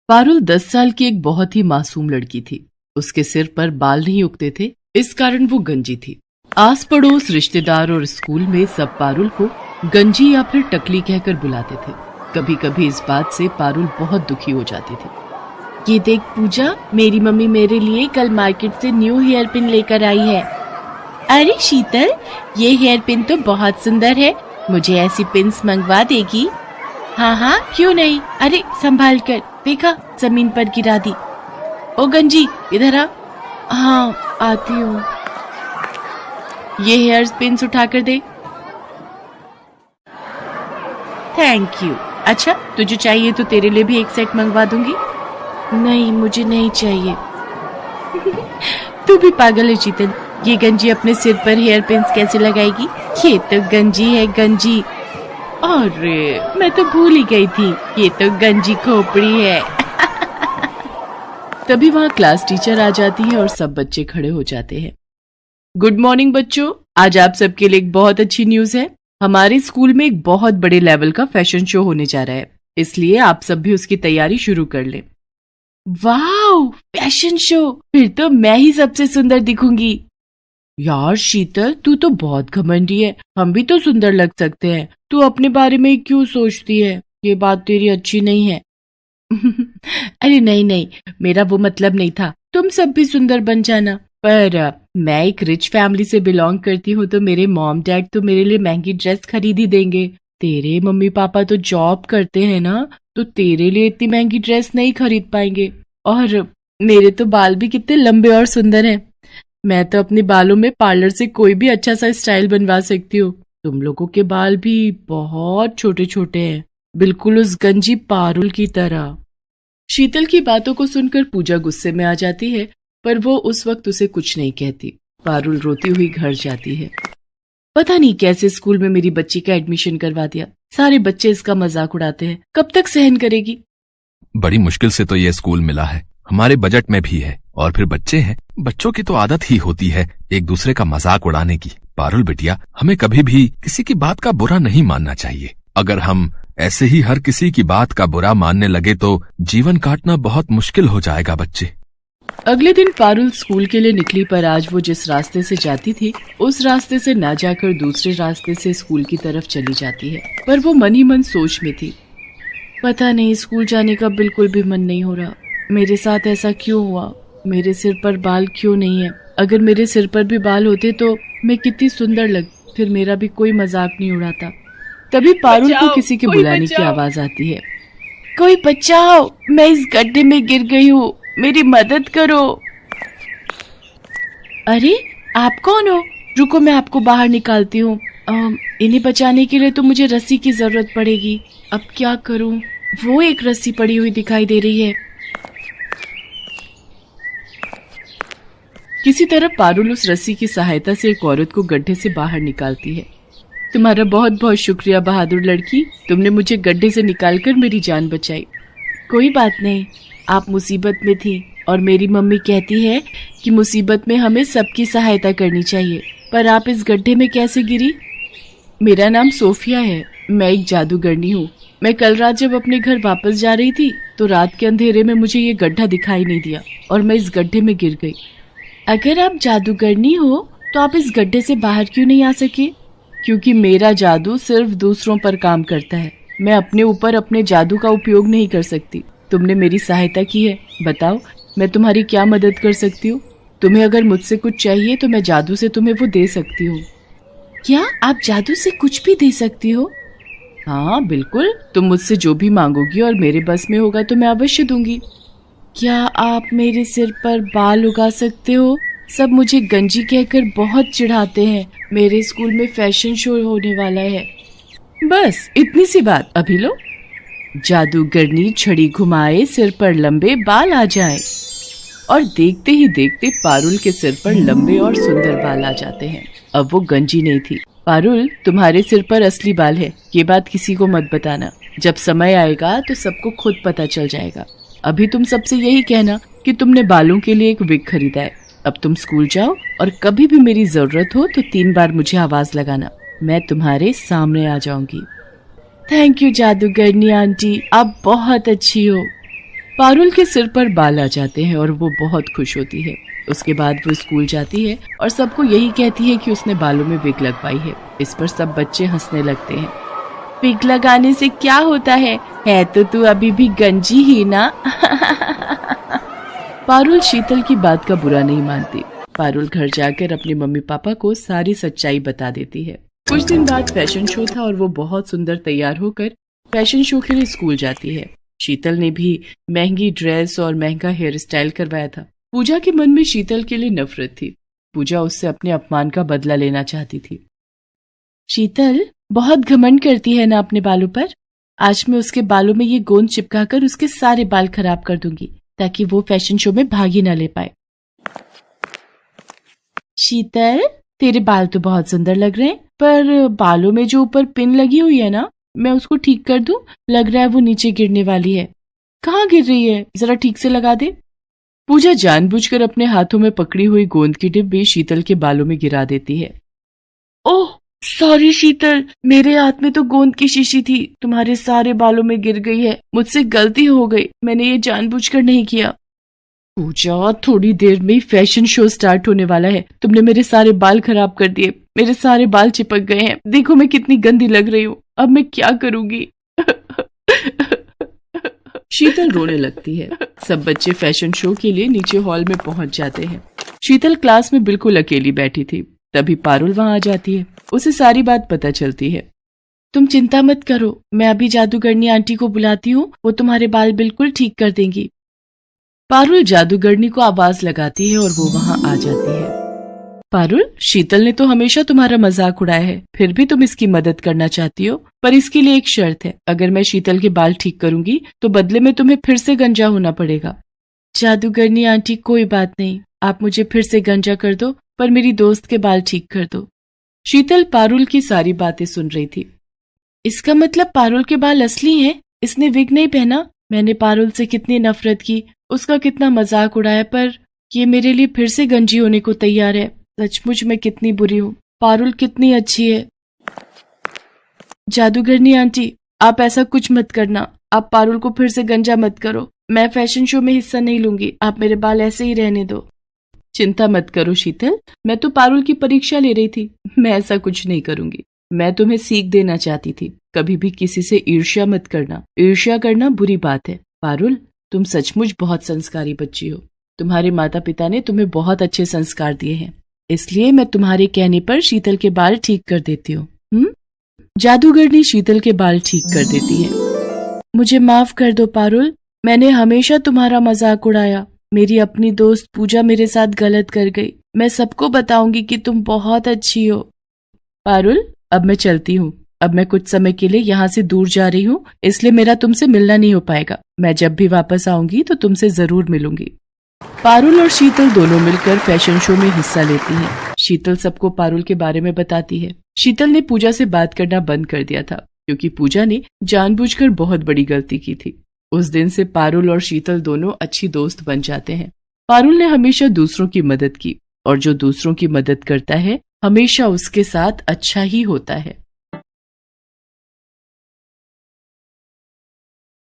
पारुल 10 साल की एक बहुत ही मासूम लड़की थी। उसके सिर पर बाल नहीं उगते थे, इस कारण वो गंजी थी। आस पड़ोस, रिश्तेदार और स्कूल में सब पारुल को गंजी या फिर टकली कहकर बुलाते थे। कभी कभी इस बात से पारुल बहुत दुखी हो जाती थी। ये देख पूजा, मेरी मम्मी मेरे लिए कल मार्केट से न्यू हेयर पिन लेकर आई है। अरे शीतल, ये हेयर पिन तो बहुत सुंदर है, मुझे ऐसी पिन्स मंगवा देगी? हाँ हाँ, क्यों नहीं। अरे संभाल कर, देखा जमीन पर गिरा दी। ओ गंजी, इधर आ। हाँ आती हूँ। ये हेयर पिन्स उठा कर दे। Thank you. अच्छा, तुझे चाहिए तो तेरे लिए भी एक सेट मंगवा दूंगी। नहीं, मुझे नहीं चाहिए। तू भी पागल है शीतल, ये गंजी अपने सिर पर हेयर पिन्स कैसे लगाएगी? ये तो गंजी है, गंजी। अरे मैं तो भूल ही गई थी, ये तो गंजी खोपड़ी है। तभी वहाँ क्लास टीचर आ जाती है और सब बच्चे खड़े हो जाते हैं। गुड मॉर्निंग बच्चों, आज आप सबके लिए एक बहुत अच्छी न्यूज है। हमारे स्कूल में एक बहुत बड़े लेवल का फैशन शो होने जा रहा है, इसलिए आप सब भी उसकी तैयारी शुरू कर लें। वाह, फैशन शो! फिर तो मैं ही सबसे सुंदर दिखूंगी। यार शीतल, तू तो बहुत घमंडी है, हम भी तो सुंदर लग सकते हैं। तू अपने बारे में क्यों सोचती है? ये बात तेरी अच्छी नहीं है। अरे नहीं नहीं, मेरा वो मतलब नहीं था, तुम सब भी सुंदर बन जाना। पर मैं एक रिच फैमिली से बिलोंग करती हूँ, तो मेरे मॉम डैड तो मेरे लिए महंगी ड्रेस खरीद ही देंगे। तेरे मम्मी पापा तो जॉब करते हैं ना, तो तेरे लिए इतनी महंगी ड्रेस नहीं खरीद पाएंगे। और मेरे तो बाल भी कितने लंबे और सुंदर हैं। मैं तो अपने बालों में पार्लर से कोई भी अच्छा सा स्टाइल बनवा सकती हूँ। तुम लोगों के बाल भी बहुत छोटे छोटे हैं, बिल्कुल उस गंजी पारुल की तरह। शीतल की बातों को सुनकर पूजा गुस्से में आ जाती है, पर वो उस वक्त उसे कुछ नहीं कहती। पारुल रोती हुई घर जाती है। पता नहीं कैसे स्कूल में मेरी बच्ची का एडमिशन करवा दिया। सारे बच्चे इसका मजाक उड़ाते हैं, कब तक सहन करेगी? बड़ी मुश्किल से तो ये स्कूल मिला है, हमारे बजट में भी है। और फिर बच्चे हैं, बच्चों की तो आदत ही होती है एक दूसरे का मजाक उड़ाने की। पारुल बिटिया, हमें कभी भी किसी की बात का बुरा नहीं मानना चाहिए। अगर हम ऐसे ही हर किसी की बात का बुरा मानने लगे तो जीवन काटना बहुत मुश्किल हो जाएगा बच्चे। अगले दिन पारुल स्कूल के लिए निकली, पर आज वो जिस रास्ते से जाती थी उस रास्ते से ना जाकर दूसरे रास्ते से स्कूल की तरफ चली जाती है। पर वो मन ही मन सोच में थी, पता नहीं स्कूल जाने का बिल्कुल भी मन नहीं हो रहा। मेरे साथ ऐसा क्यों हुआ? मेरे सिर पर बाल क्यों नहीं है? अगर मेरे सिर पर भी बाल होते तो मैं कितनी सुंदर लग, फिर मेरा भी कोई मजाक नहीं उड़ाता। तभी पारुल को किसी के बुलाने की आवाज आती है। कोई बचाओ, मैं इस गड्ढे में गिर गई हूँ, मेरी मदद करो। अरे आप कौन हो? रुको, मैं आपको बाहर निकालती हूँ। इन्हें बचाने के लिए तो मुझे रस्सी की जरूरत पड़ेगी। अब क्या करूँ? वो एक रस्सी पड़ी हुई दिखाई दे रही है। किसी तरह पारुल उस रस्सी की सहायता से एक औरत को गड्ढे से बाहर निकालती है। तुम्हारा बहुत बहुत शुक्रिया बहादुर लड़की, तुमने मुझे गड्ढे से निकालकर मेरी जान बचाई। कोई बात नहीं, आप मुसीबत में थी और मेरी मम्मी कहती है कि मुसीबत में हमें सबकी सहायता करनी चाहिए। पर आप इस गड्ढे में कैसे गिरी? मेरा नाम सोफिया है, मैं एक जादूगरनी हूँ। मैं कल रात जब अपने घर वापस जा रही थी तो रात के अंधेरे में मुझे ये गड्ढा दिखाई नहीं दिया और मैं इस गड्ढे में गिर गई। अगर आप जादूगरनी हो तो आप इस गड्ढे से बाहर क्यों नहीं आ सके? क्योंकि मेरा जादू सिर्फ दूसरों पर काम करता है, मैं अपने ऊपर अपने जादू का उपयोग नहीं कर सकती। तुमने मेरी सहायता की है, बताओ मैं तुम्हारी क्या मदद कर सकती हूँ? तुम्हें अगर मुझसे कुछ चाहिए तो मैं जादू से तुम्हें वो दे सकती हूँ। क्या आप जादू से कुछ भी दे सकती हो? हाँ बिल्कुल, तुम मुझसे जो भी मांगोगी और मेरे बस में होगा तो मैं अवश्य दूंगी। क्या आप मेरे सिर पर बाल उगा सकते हो? सब मुझे गंजी कहकर बहुत चिढ़ाते हैं। मेरे स्कूल में फैशन शो होने वाला है। बस इतनी सी बात, अभी लो। जादूगरनी छड़ी घुमाए, सिर पर लंबे बाल आ जाए। और देखते ही देखते पारुल के सिर पर लंबे और सुंदर बाल आ जाते हैं। अब वो गंजी नहीं थी। पारुल, तुम्हारे सिर पर असली बाल है, ये बात किसी को मत बताना। जब समय आएगा तो सबको खुद पता चल जाएगा। अभी तुम सबसे यही कहना कि तुमने बालों के लिए एक विग खरीदा है। अब तुम स्कूल जाओ और कभी भी मेरी जरूरत हो तो 3 बार मुझे आवाज लगाना, मैं तुम्हारे सामने आ जाऊंगी। थैंक यू जादूगरनी आंटी, आप बहुत अच्छी हो। पारुल के सिर पर बाल आ जाते हैं और वो बहुत खुश होती है। उसके बाद वो स्कूल जाती है और सबको यही कहती है कि उसने बालों में विग लगवाई है। इस पर सब बच्चे हंसने लगते हैं। विग लगाने से क्या होता है तो तू अभी भी गंजी ही ना। पारुल शीतल की बात का बुरा नहीं मानती। पारुल घर जाकर अपने मम्मी पापा को सारी सच्चाई बता देती है। कुछ दिन बाद फैशन शो था और वो बहुत सुंदर तैयार होकर फैशन शो के लिए स्कूल जाती है। शीतल ने भी महंगी ड्रेस और महंगा हेयर स्टाइल करवाया था। पूजा के मन में शीतल के लिए नफरत थी। पूजा उससे अपने अपमान का बदला लेना चाहती थी। शीतल बहुत घमंड करती है ना अपने बालों पर। आज मैं उसके बालों में ये गोंद चिपकाकर उसके सारे बाल खराब कर दूंगी ताकि वो फैशन शो में भाग ही ना ले पाए। शीतल, तेरे बाल तो बहुत सुंदर लग रहे हैं, पर बालों में जो ऊपर पिन लगी हुई है ना, मैं उसको ठीक कर दूं? लग रहा है वो नीचे गिरने वाली है। कहाँ गिर रही है? जरा ठीक से लगा दे। पूजा जानबूझकर अपने हाथों में पकड़ी हुई गोंद की डिब्बी शीतल के बालों में गिरा देती है। ओह सॉरी शीतल, मेरे हाथ में तो गोंद की शीशी थी, तुम्हारे सारे बालों में गिर गई है। मुझसे गलती हो गई, मैंने ये जानबूझकर नहीं किया। पूजा, थोड़ी देर में फैशन शो स्टार्ट होने वाला है। तुमने मेरे सारे बाल खराब कर दिए। मेरे सारे बाल चिपक गए हैं। देखो मैं कितनी गंदी लग रही हूँ। अब मैं क्या करूंगी? शीतल रोने लगती है। सब बच्चे फैशन शो के लिए नीचे हॉल में पहुंच जाते हैं। शीतल क्लास में बिल्कुल अकेली बैठी थी। तभी पारुल वहां आ जाती है। उसे सारी बात पता चलती है। तुम चिंता मत करो, मैं अभी जादूगरनी आंटी को बुलाती हूँ, वो तुम्हारे बाल बिल्कुल ठीक कर देंगी। पारुल जादूगरनी को आवाज लगाती है और वो वहां आ जाती है। पारुल, शीतल ने तो हमेशा तुम्हारा मजाक उड़ाया है, फिर भी तुम इसकी मदद करना चाहती हो, पर इसके लिए एक शर्त है। अगर मैं शीतल के बाल ठीक करूंगी तो बदले में तुम्हें फिर से गंजा होना पड़ेगा। जादूगरनी आंटी, कोई बात नहीं, आप मुझे फिर से गंजा कर दो, पर मेरी दोस्त के बाल ठीक कर दो। शीतल पारुल की सारी बातें सुन रही थी। इसका मतलब पारुल के बाल असली हैं? इसने विग नहीं पहना? मैंने पारुल से कितनी नफरत की, उसका कितना मजाक उड़ाया, पर ये मेरे लिए फिर से गंजी होने को तैयार है। सचमुच मैं कितनी बुरी हूँ। पारुल कितनी अच्छी है। जादूगरनी आंटी, आप ऐसा कुछ मत करना। आप पारुल को फिर से गंजा मत करो। मैं फैशन शो में हिस्सा नहीं लूंगी। आप मेरे बाल ऐसे ही रहने दो। चिंता मत करो शीतल, मैं तो पारुल की परीक्षा ले रही थी। मैं ऐसा कुछ नहीं करूंगी। मैं तुम्हें सीख देना चाहती थी। कभी भी किसी से ईर्ष्या मत करना। ईर्ष्या करना बुरी बात है। पारुल, तुम सचमुच बहुत संस्कारी बच्ची हो। तुम्हारे माता पिता ने तुम्हें बहुत अच्छे संस्कार दिए हैं, इसलिए मैं तुम्हारे कहने पर शीतल के बाल ठीक कर देती हूँ। जादूगरनी शीतल के बाल ठीक कर देती है। मुझे माफ कर दो पारुल, मैंने हमेशा तुम्हारा मजाक उड़ाया। मेरी अपनी दोस्त पूजा मेरे साथ गलत कर गई। मैं सबको बताऊंगी कि तुम बहुत अच्छी हो। पारुल, अब मैं चलती हूँ। अब मैं कुछ समय के लिए यहाँ से दूर जा रही हूँ, इसलिए मेरा तुमसे मिलना नहीं हो पाएगा। मैं जब भी वापस आऊंगी तो तुमसे जरूर मिलूंगी। पारुल और शीतल दोनों मिलकर फैशन शो में हिस्सा लेती हैं। शीतल सबको पारुल के बारे में बताती है। शीतल ने पूजा से बात करना बंद कर दिया था, क्योंकि पूजा ने जानबूझकर बहुत बड़ी गलती की थी। उस दिन से पारुल और शीतल दोनों अच्छी दोस्त बन जाते हैं। पारुल ने हमेशा दूसरों की मदद की, और जो दूसरों की मदद करता है हमेशा उसके साथ अच्छा ही होता है।